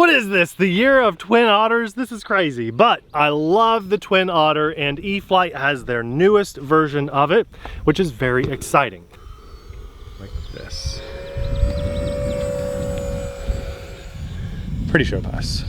What is this? The year of Twin Otters? This is crazy, but I love the Twin Otter, and E-Flite has their newest version of it, which is very exciting. Like this. Pretty show pass.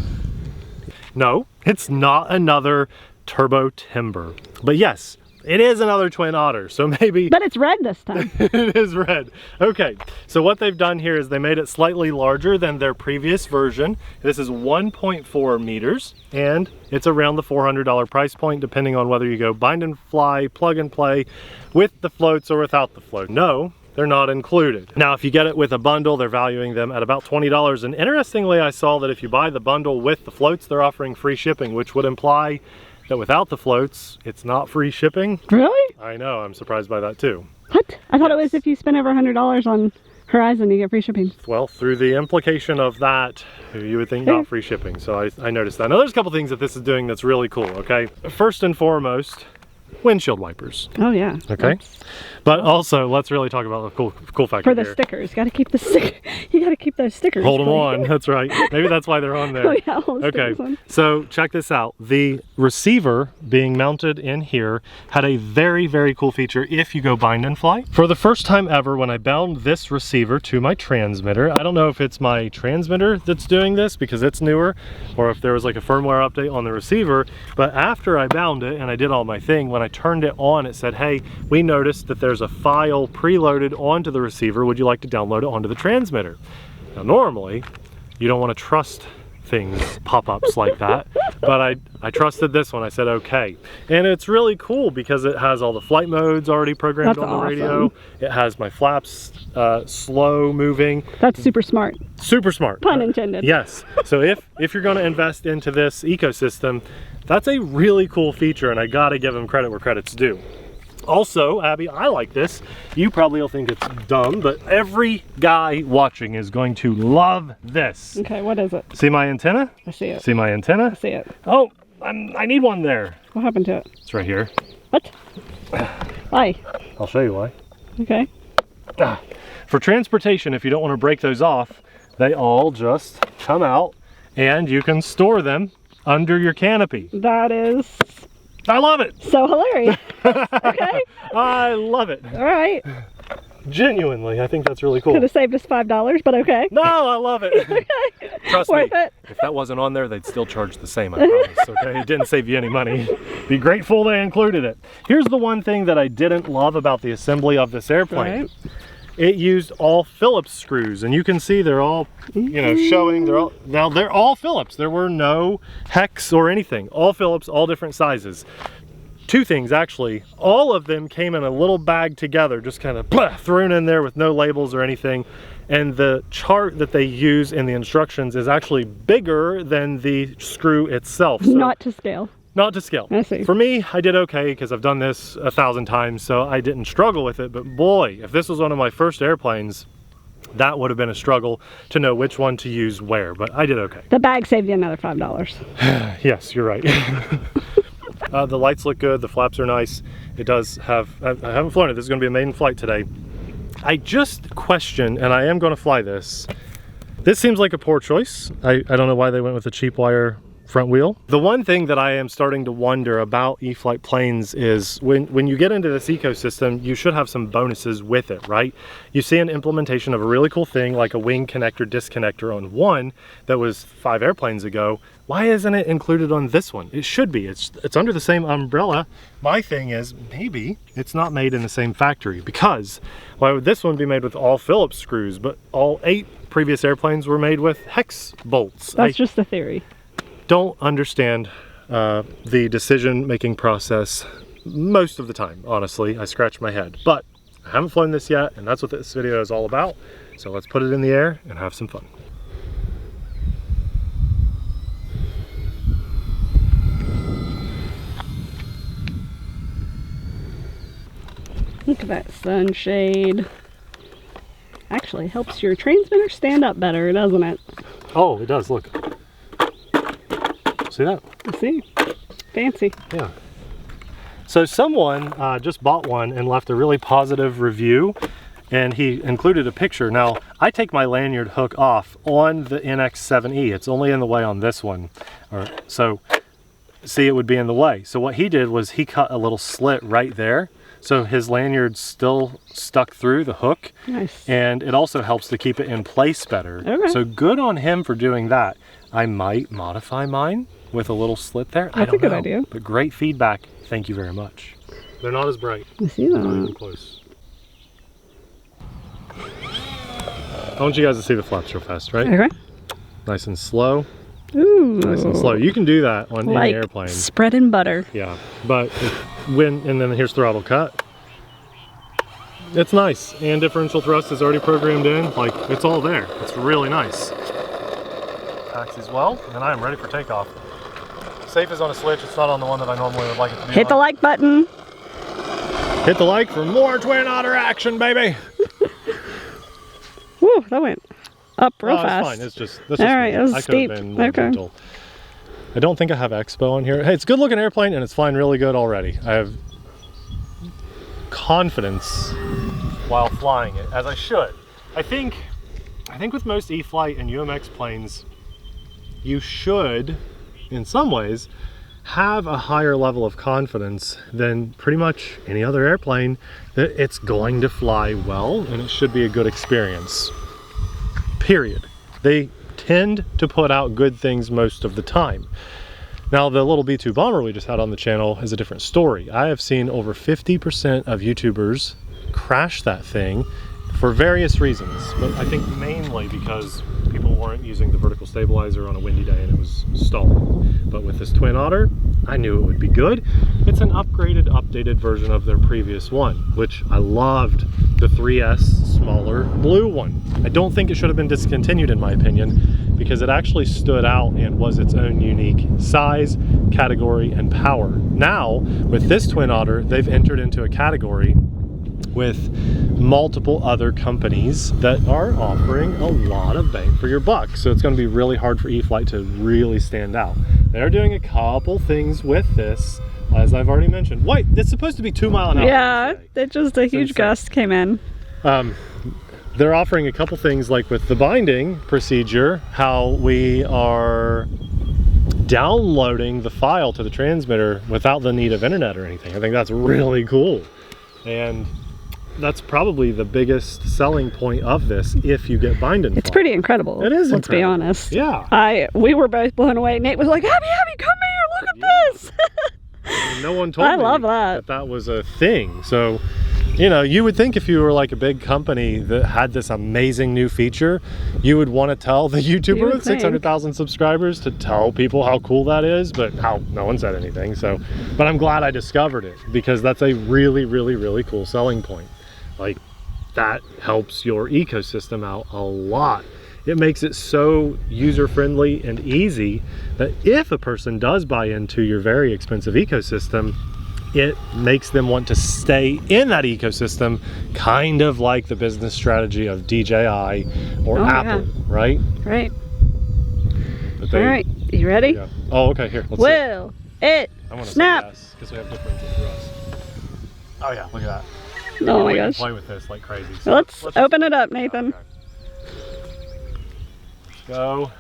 No, it's not another turbo timber, but yes, it is another Twin Otter, so maybe... But it's red this time. It is red. Okay, so what they've done here is they made it slightly larger than their previous version. This is 1.4 meters, and it's around the $400 price point, depending on whether you go bind and fly, plug and play, with the floats or without the float. No, they're not included. Now, if you get it with a bundle, they're valuing them at about $20. And interestingly, I saw that if you buy the bundle with the floats, they're offering free shipping, which would imply that without the floats, it's not free shipping. Really? I know, I'm surprised by that too. What? I thought it was if you spend over $100 on Horizon, you get free shipping. Well, through the implication of that, you would think not free shipping. So I noticed that. Now, there's a couple things that this is doing that's really cool, okay? First and foremost, windshield wipers. Oh yeah. Okay. But also, let's really talk about the cool factor for the here. stickers. Got to keep the sticker. You got to keep those stickers. Hold them on. That's right. Maybe that's why they're on there. Oh yeah. Okay. So check this out. The receiver being mounted in here had a very, very cool feature if you go bind and fly. For the first time ever, when I bound this receiver to my transmitter, I don't know if it's my transmitter that's doing this because it's newer, or if there was like a firmware update on the receiver, but after I bound it and I did all my thing, when I turned it on, it said, hey, we noticed that there's a file preloaded onto the receiver. Would you like to download it onto the transmitter? Now, normally, you don't want to trust things, pop-ups like that, but I trusted this one. I said, okay. And it's really cool because it has all the flight modes already programmed on the radio. It has my flaps slow moving. That's super smart. Super smart. Pun intended. Yes. So if you're going to invest into this ecosystem, that's a really cool feature, and I gotta give them credit where credit's due. Also, Abby, I like this. You probably will think it's dumb, but every guy watching is going to love this. Okay, what is it? See my antenna? I see it. See my antenna? I see it. Oh, I need one there. What happened to it? It's right here. What? Why? I'll show you why. Okay. For transportation, if you don't want to break those off, they all just come out and you can store them under your canopy. That is... I love it. So hilarious. Okay. I love it. All right. Genuinely, I think that's really cool. Could have saved us $5, but okay. No, I love it. Okay. Trust Worth me, it. if that wasn't on there, they'd still charge the same, I promise, okay? It didn't save you any money. Be grateful they included it. Here's the one thing that I didn't love about the assembly of this airplane. Right. It used all Phillips screws, and you can see they're all, you know, showing, they're all Phillips. There were no Hicks or anything. All Phillips, all different sizes. Two things, actually. All of them came in a little bag together, just kind of thrown in there with no labels or anything. And the chart that they use in the instructions is actually bigger than the screw itself. So not to scale. Not to scale. I see. For me, I did okay because I've done this 1,000 times, so I didn't struggle with it. But boy, if this was one of my first airplanes, that would have been a struggle to know which one to use where, but I did okay. The bag saved you another $5. Yes, you're right. The lights look good, the flaps are nice. It does have, I haven't flown it, this is gonna be a maiden flight today. I just question, and I am gonna fly this. This seems like a poor choice. I don't know why they went with a cheap wire front wheel. The one thing that I am starting to wonder about E-Flite planes is when you get into this ecosystem, you should have some bonuses with it, right? You see an implementation of a really cool thing like a wing connector disconnector on one that was 5 airplanes ago. Why isn't it included on this one? It should be. It's under the same umbrella. My thing is maybe it's not made in the same factory, because why would this one be made with all Phillips screws, but all 8 previous airplanes were made with hex bolts? That's just a theory. Don't understand the decision-making process most of the time, honestly. I scratch my head, but I haven't flown this yet, and that's what this video is all about. So let's put it in the air and have some fun. Look at that sunshade. Actually helps your transmitter stand up better, doesn't it? Oh, it does, look. See that? I see. Fancy. Yeah. So someone just bought one and left a really positive review, and he included a picture. Now, I take my lanyard hook off on the NX7E. It's only in the way on this one. So, see, it would be in the way. So what he did was he cut a little slit right there. So his lanyard's still stuck through the hook. Nice. And it also helps to keep it in place better. Okay. So good on him for doing that. I might modify mine with a little slit there. That's a good idea. But great feedback. Thank you very much. They're not as bright. I see that. Not even close. I want you guys to see the flaps real fast, right? Okay. Nice and slow. Ooh. Nice and slow. You can do that on like any airplane. Spread and butter. Yeah, but and then here's throttle cut. It's nice, and differential thrust is already programmed in. Like, it's all there. It's really nice. Taxis well, and I am ready for takeoff. Safe is on a switch. It's not on the one that I normally would like it to be. Hit the like button. Hit the like for more Twin Otter action, baby. Woo, that went up real It's fast. fine. It's just all right. It was steep. Okay. Gentle. I don't think I have Expo on here. Hey, it's a good looking airplane and it's flying really good already. I have confidence while flying it, as I should. I think with most E-Flite and UMX planes, you should, in some ways, have a higher level of confidence than pretty much any other airplane that it's going to fly well and it should be a good experience. Period. They tend to put out good things most of the time. Now, the little B-2 bomber we just had on the channel is a different story. I have seen over 50% of YouTubers crash that thing for various reasons, but I think mainly because people weren't using the vertical stabilizer on a windy day and it was stalling. But with this Twin Otter, I knew it would be good. It's an updated version of their previous one, which I loved, the 3S smaller blue one. I don't think it should have been discontinued in my opinion, because it actually stood out and was its own unique size, category, and power. Now, with this Twin Otter, they've entered into a category with multiple other companies that are offering a lot of bang for your buck. So it's going to be really hard for E-Flite to really stand out. They're doing a couple things with this, as I've already mentioned. Wait, it's supposed to be 2 mile an hour. Yeah, it just a huge gust came in. They're offering a couple things, like with the binding procedure, how we are downloading the file to the transmitter without the need of internet or anything. I think that's really cool. And that's probably the biggest selling point of this if you get binding. It's pretty incredible. It is Let's be incredible. honest. Yeah. We were both blown away. Nate was like, Abby, come here, look at this. And no one told me love that. that was a thing. So, you know, you would think if you were like a big company that had this amazing new feature, you would want to tell the YouTuber with 600,000 subscribers to tell people how cool that is, but no one said anything. So, but I'm glad I discovered it, because that's a really, really, really cool selling point. Like, that helps your ecosystem out a lot. It makes it so user-friendly and easy that if a person does buy into your very expensive ecosystem, it makes them want to stay in that ecosystem, kind of like the business strategy of DJI or Apple, right? Right. All right, you ready? Yeah. Oh, okay, here, let's Will it I want to snap? say yes, because we have differential thrust. Oh yeah, look at that. Oh my We can gosh. play with this like crazy. So let's open it up, Nathan. Okay. Let's go.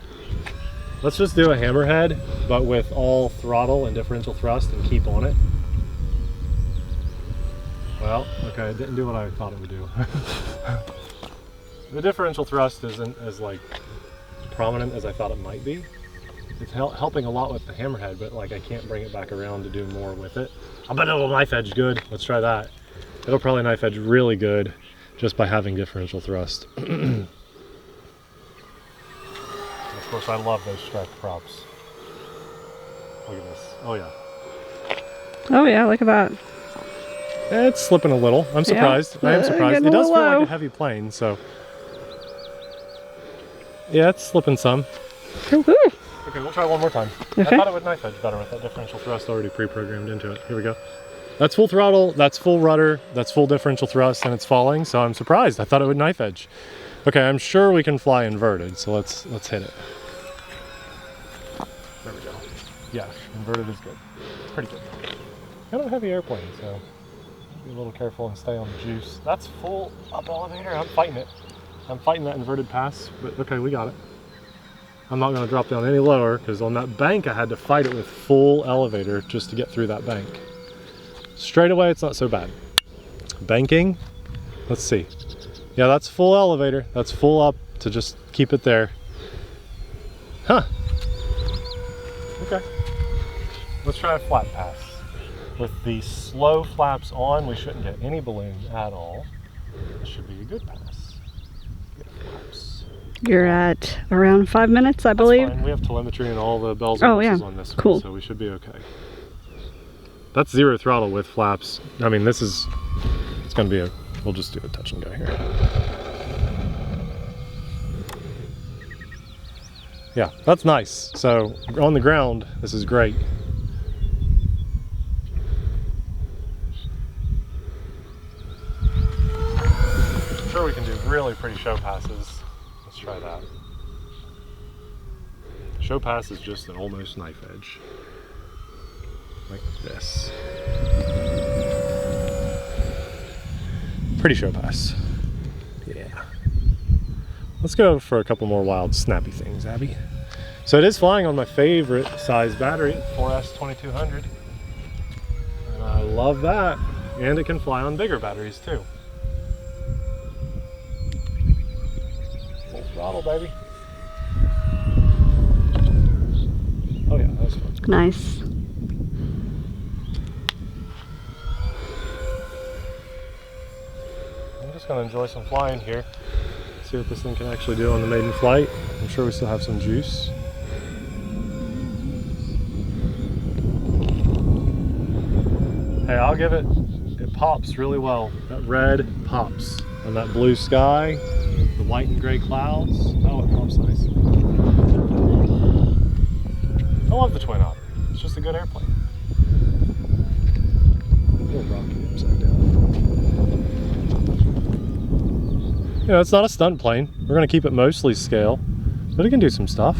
Let's just do a hammerhead, but with all throttle and differential thrust, and keep on it. Well, okay, it didn't do what I thought it would do. The differential thrust isn't as like prominent as I thought it might be. It's helping a lot with the hammerhead, but like I can't bring it back around to do more with it. I bet it'll knife edge good. Let's try that. It'll probably knife edge really good just by having differential thrust. Of course, I love those striped props. Look at this. Oh yeah. Oh yeah, look at that. It's slipping a little. I'm surprised. I am surprised. It does feel like a heavy plane, so. Yeah, it's slipping some. Woo-hoo. Okay, we'll try one more time. Okay. I thought it would knife edge better with that differential thrust already pre-programmed into it. Here we go. That's full throttle, that's full rudder, that's full differential thrust, and it's falling, so I'm surprised. I thought it would knife edge. Okay, I'm sure we can fly inverted, so let's hit it. There we go. Yeah, inverted is good. It's pretty good. Kind of a heavy airplane, so Be a little careful and stay on the juice. That's full up elevator. I'm fighting it. I'm fighting that inverted pass, but okay, we got it. I'm not going to drop down any lower because on that bank I had to fight it with full elevator just to get through that bank. Straight away, it's not so bad. Banking, let's see. Yeah, that's full elevator. That's full up to just keep it there. Huh. Okay. Let's try a flat pass. With the slow flaps on, we shouldn't get any balloon at all. This should be a good pass. Get flaps. You're at around 5 minutes, I believe. That's fine. We have telemetry and all the bells and whistles on this cool. one, so we should be okay. That's 0 throttle with flaps. I mean, it's going to be we'll just do a touch and go here. Yeah, that's nice. So on the ground, this is great. I'm sure we can do really pretty show passes. Let's try that. Show pass is just an almost knife edge. Like this. Pretty show pass. Yeah. Let's go for a couple more wild snappy things, Abby. So it is flying on my favorite size battery, 4S 2200. And I love that. And it can fly on bigger batteries too. Full throttle, baby. Oh yeah, that was fun. Nice. I'm just gonna enjoy some flying here. See what this thing can actually do on the maiden flight. I'm sure we still have some juice. Hey, I'll give it, it pops really well. That red pops on that blue sky, the white and gray clouds. Oh, it pops nice. I love the Twin Otter. It's just a good airplane. A little rocky upside down. You know, it's not a stunt plane. We're going to keep it mostly scale, but it can do some stuff.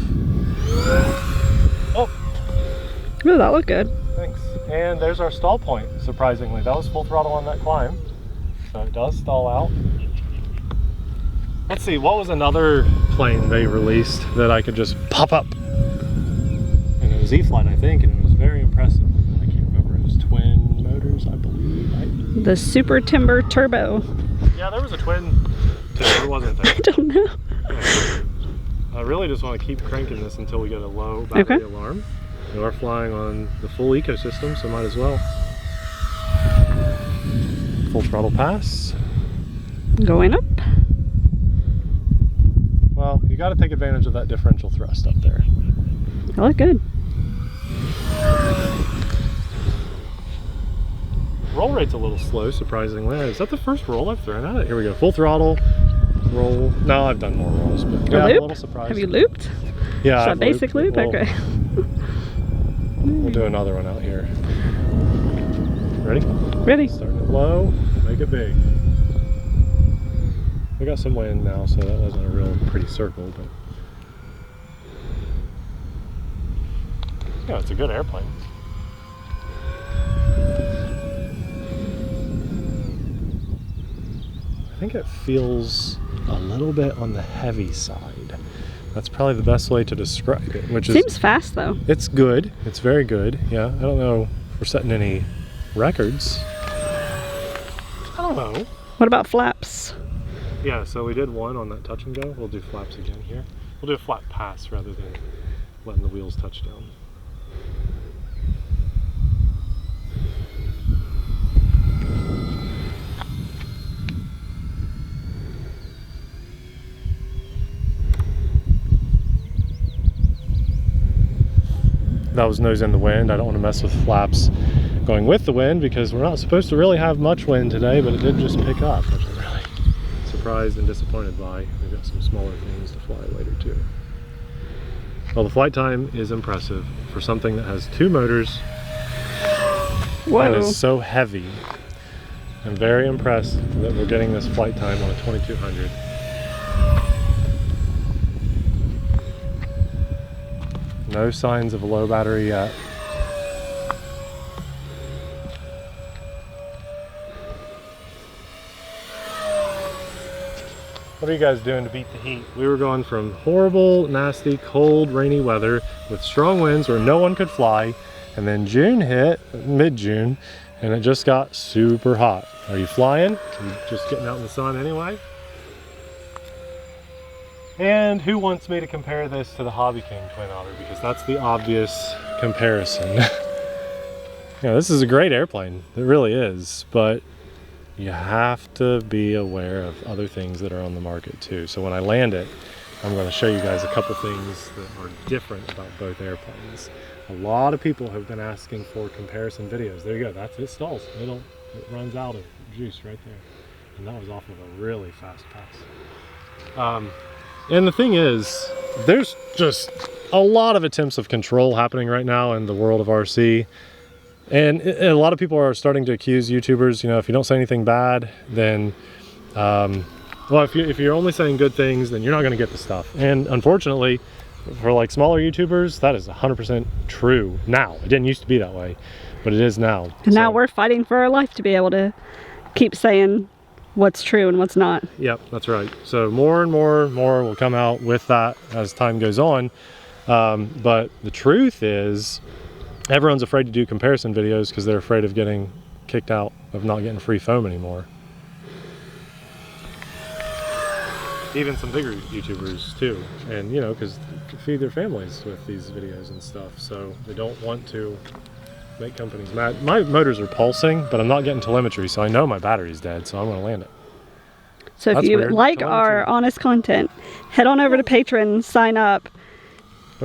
Oh! Ooh, that looked good. Thanks. And there's our stall point, surprisingly. That was full throttle on that climb, so it does stall out. Let's see, what was another plane they released that I could just pop up? And it was E-Flite, I think, and it was very impressive. I can't remember, it was twin motors, I believe. The Super Timber Turbo. Yeah, there was a twin timber, wasn't there? I don't know. Yeah. I really just want to keep cranking this until we get a low battery alarm. We are flying on the full ecosystem, so might as well. Full throttle pass. Going up. Well, you got to take advantage of that differential thrust up there. That looked good. Roll rate's a little slow, surprisingly. Is that the first roll I've thrown at it? Here we go. Full throttle. Roll. No, I've done more rolls, but yeah, I'm a little surprised. Have you looped? Yeah. Is that basic loop? Okay. We'll do another one out here. Ready? Ready. Starting it low, make it big. We got some wind now, so that wasn't a real pretty circle, but yeah, it's a good airplane. I think it feels a little bit on the heavy side. That's probably the best way to describe it, which is... Seems fast, though. It's good. It's very good. Yeah, I don't know if we're setting any records. I don't know. What about flaps? Yeah, so we did one on that touch and go. We'll do flaps again here. We'll do a flat pass rather than letting the wheels touch down. That was nose in the wind. I don't want to mess with flaps going with the wind because we're not supposed to really have much wind today, but it did just pick up, which I'm really surprised and disappointed by. We've got some smaller things to fly later too. Well, the flight time is impressive for something that has 2 motors. Whoa. And is so heavy. I'm very impressed that we're getting this flight time on a 2200. No signs of a low battery yet. What are you guys doing to beat the heat? We were going from horrible, nasty, cold, rainy weather with strong winds where no one could fly, and then June hit, mid-June, and it just got super hot. Are you flying? Are you just getting out in the sun anyway? And who wants me to compare this to the Hobby King Twin Otter? Because that's the obvious comparison. Yeah, this is a great airplane. It really is, but you have to be aware of other things that are on the market too. So when I land it, I'm going to show you guys a couple things that are different about both airplanes. A lot of people have been asking for comparison videos. There you go. That's it. Stalls. It runs out of juice right there. And that was off of a really fast pass. And the thing is, there's just a lot of attempts of control happening right now in the world of RC. And a lot of people are starting to accuse YouTubers, you know, if you don't say anything bad, then, well, if you're only saying good things, then you're not going to get the stuff. And unfortunately, for like smaller YouTubers, that is 100% true now. It didn't used to be that way, but it is now. And now we're fighting for our life to be able to keep saying what's true and what's not. Yep, that's right. So more and more will come out with that as time goes on. But the truth is, everyone's afraid to do comparison videos because they're afraid of getting kicked out, of not getting free foam anymore. Even some bigger YouTubers too, and you know, because they feed their families with these videos and stuff, so they don't want to make companies mad. My motors are pulsing, but I'm not getting telemetry, so I know my battery's dead, so I'm going to land it. So if you like our honest content, head on over to Patreon, sign up,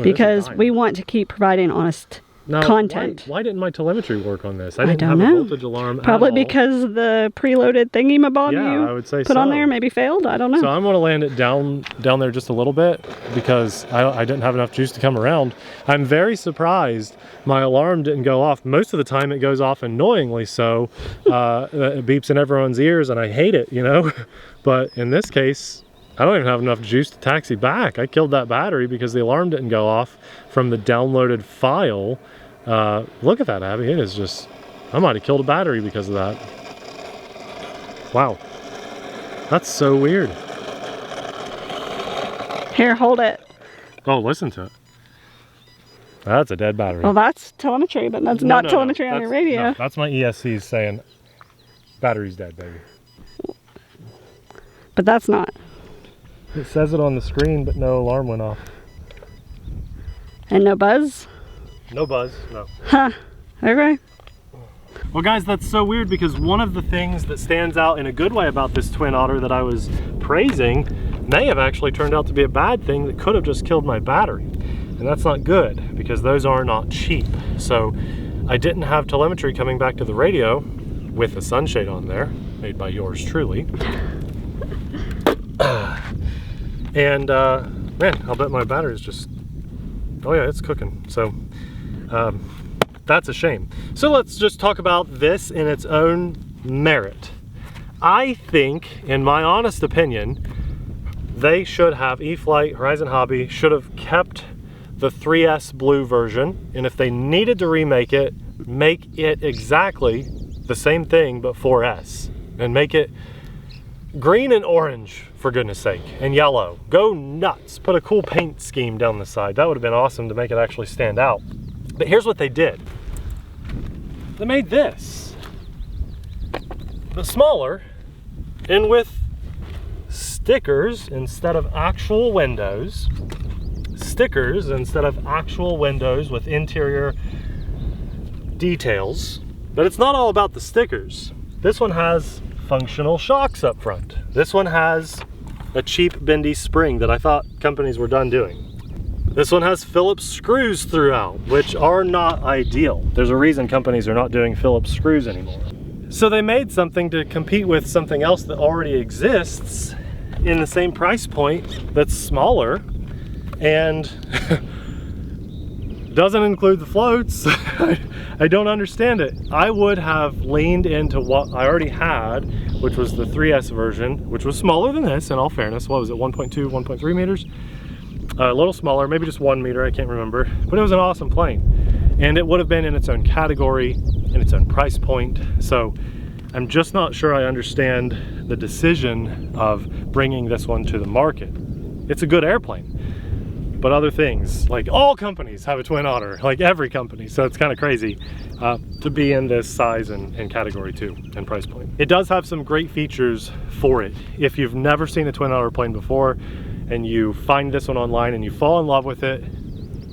because we want to keep providing honest content. Why didn't my telemetry work on this? I didn't have a voltage alarm Probably because the preloaded thingy-mabob I would say put on there maybe failed. I don't know. So I'm going to land it down there just a little bit because I didn't have enough juice to come around. I'm very surprised my alarm didn't go off. Most of the time it goes off annoyingly so. It beeps in everyone's ears and I hate it, you know. But in this case, I don't even have enough juice to taxi back. I killed that battery because the alarm didn't go off from the downloaded file. Look at that, Abby. It is just, I might have killed a battery because of that. Wow. That's so weird. Here, hold it. Oh, listen to it. That's a dead battery. Well, that's telemetry, but that's not telemetry on your radio. No, that's my ESC saying battery's dead, baby. But that's not. It says it on the screen, but no alarm went off. And no buzz? No buzz, no. Huh. Okay. Well, guys, that's so weird because one of the things that stands out in a good way about this Twin Otter that I was praising may have actually turned out to be a bad thing that could have just killed my battery. And that's not good because those are not cheap. So I didn't have telemetry coming back to the radio with a sunshade on there, made by yours truly. And man, I'll bet my battery's just, oh yeah, it's cooking. So that's a shame. So let's just talk about this in its own merit. I think, in my honest opinion, they should have, E-Flite, Horizon Hobby, should have kept the 3S blue version, and if they needed to remake it, make it exactly the same thing but 4S, and make it green and orange, for goodness sake, and yellow. Go nuts. Put a cool paint scheme down the side. That would have been awesome to make it actually stand out. But here's what they did. They made this, but smaller, and with stickers instead of actual windows. Stickers instead of actual windows with interior details. But it's not all about the stickers. This one has functional shocks up front. This one has a cheap bendy spring that I thought companies were done doing. This one has Phillips screws throughout, which are not ideal. There's a reason companies are not doing Phillips screws anymore. So they made something to compete with something else that already exists in the same price point that's smaller and doesn't include the floats. I don't understand it. I would have leaned into what I already had, which was the 3S version, which was smaller than this, in all fairness. What was it, 1.2, 1.3 meters? A little smaller, maybe just 1 meter, I can't remember. But it was an awesome plane. And it would have been in its own category, in its own price point. So I'm just not sure I understand the decision of bringing this one to the market. It's a good airplane, but other things, like all companies have a Twin Otter, like every company, so it's kind of crazy to be in this size and category too, and price point. It does have some great features for it. If you've never seen a Twin Otter plane before, and you find this one online and you fall in love with it,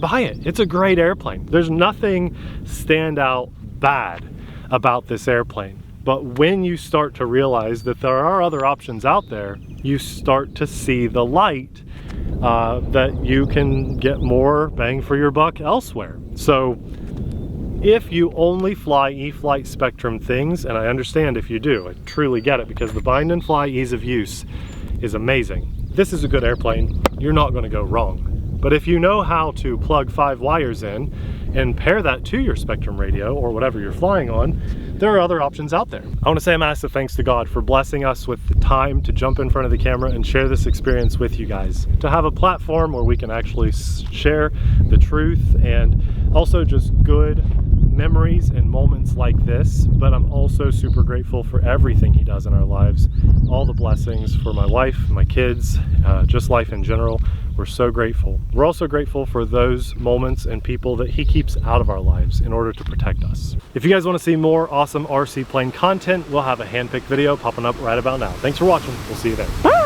buy it. It's a great airplane. There's nothing stand out bad about this airplane. But when you start to realize that there are other options out there, you start to see the light that you can get more bang for your buck elsewhere. So if you only fly E-Flite Spectrum things, and I understand if you do, I truly get it, because the bind and fly ease of use is amazing. This is a good airplane, you're not going to go wrong. But if you know how to plug 5 wires in and pair that to your Spectrum radio or whatever you're flying on, there are other options out there. I want to say a massive thanks to God for blessing us with the time to jump in front of the camera and share this experience with you guys. To have a platform where we can actually share the truth and also just good memories and moments like this. But I'm also super grateful for everything he does in our lives, all the blessings for my wife, my kids, just life in general. We're so grateful. We're also grateful for those moments and people that he keeps out of our lives in order to protect us. If you guys want to see more awesome RC plane content, we'll have a handpicked video popping up right about now. Thanks for watching. We'll see you there.